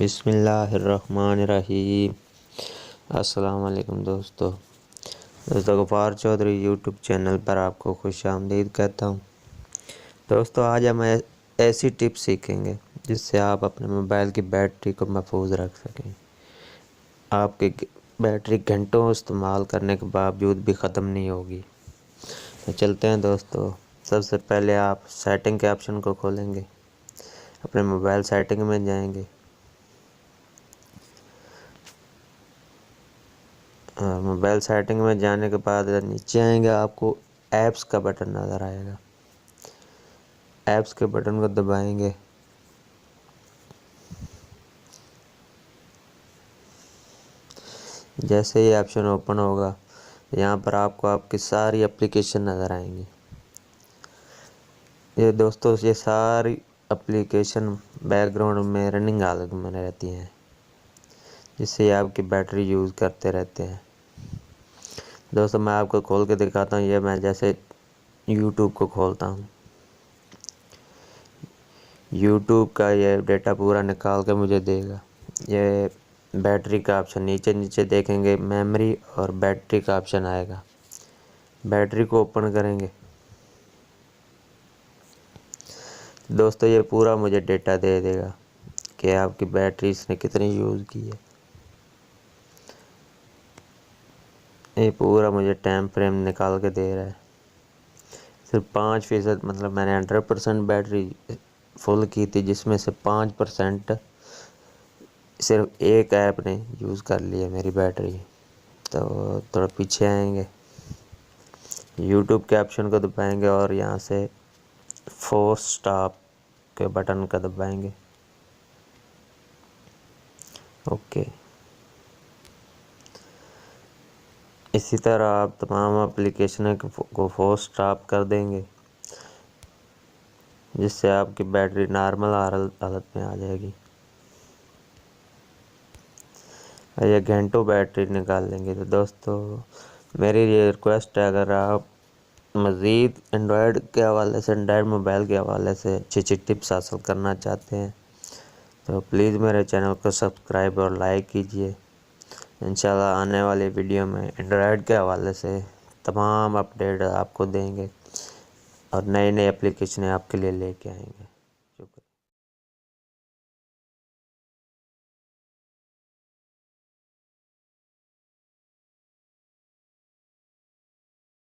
بسم اللہ الرحمن الرحیم۔ السلام علیکم دوستو، غفار چودھری یوٹیوب چینل پر آپ کو خوش آمدید کہتا ہوں۔ دوستو آج ہم ایسی ٹپ سیکھیں گے جس سے آپ اپنے موبائل کی بیٹری کو محفوظ رکھ سکیں۔ آپ کی بیٹری گھنٹوں استعمال کرنے کے باوجود بھی ختم نہیں ہوگی۔ تو چلتے ہیں دوستو، سب سے پہلے آپ سیٹنگ کے آپشن کو کھولیں گے، اپنے موبائل سیٹنگ میں جائیں گے۔ موبائل سیٹنگ میں جانے کے بعد نیچے آئیں گے، آپ کو ایپس کا بٹن نظر آئے گا۔ ایپس کے بٹن کو دبائیں گے۔ جیسے یہ آپشن اوپن ہوگا، یہاں پر آپ کو آپ کی ساری اپلیکیشن نظر آئیں گی۔ یہ دوستو یہ ساری اپلیکیشن بیک گراؤنڈ میں رننگ حالت میں رہتی ہیں، جس سے آپ کی بیٹری یوز کرتے رہتے ہیں۔ دوستو میں آپ کو کھول کے دکھاتا ہوں، یہ میں جیسے یوٹیوب کو کھولتا ہوں، یوٹیوب کا یہ ڈیٹا پورا نکال کے مجھے دے گا۔ یہ بیٹری کا آپشن نیچے دیکھیں گے، میموری اور بیٹری کا آپشن آئے گا۔ بیٹری کو اوپن کریں گے، دوستو یہ پورا مجھے ڈیٹا دے دے گا کہ آپ کی بیٹری اس نے کتنی یوز کی ہے۔ یہ پورا مجھے ٹائم فریم نکال کے دے رہا ہے۔ صرف 5%، مطلب میں نے 100% بیٹری فل کی تھی، جس میں سے 5% صرف ایک ایپ نے یوز کر لی ہے میری بیٹری۔ تو تھوڑا پیچھے آئیں گے، یوٹیوب کے آپشن کو دبائیں گے اور یہاں سے فورس سٹاپ کے بٹن کا دبائیں گے۔ اوکے، اسی طرح آپ تمام اپلیکیشنیں کو فورس سٹاپ کر دیں گے، جس سے آپ کی بیٹری نارمل حالت میں آ جائے گی۔ یہ گھنٹوں بیٹری نکال لیں گے۔ تو دوستو میری یہ ریکویسٹ ہے، اگر آپ مزید اینڈرائڈ کے حوالے سے، اینڈرائڈ موبائل کے حوالے سے اچھی ٹپس حاصل کرنا چاہتے ہیں تو پلیز میرے چینل کو سبسکرائب اور لائک کیجئے۔ انشاءاللہ آنے والی ویڈیو میں اینڈرائڈ کے حوالے سے تمام اپڈیٹ آپ کو دیں گے اور نئی اپلیکیشنیں آپ کے لیے لے کے آئیں گے۔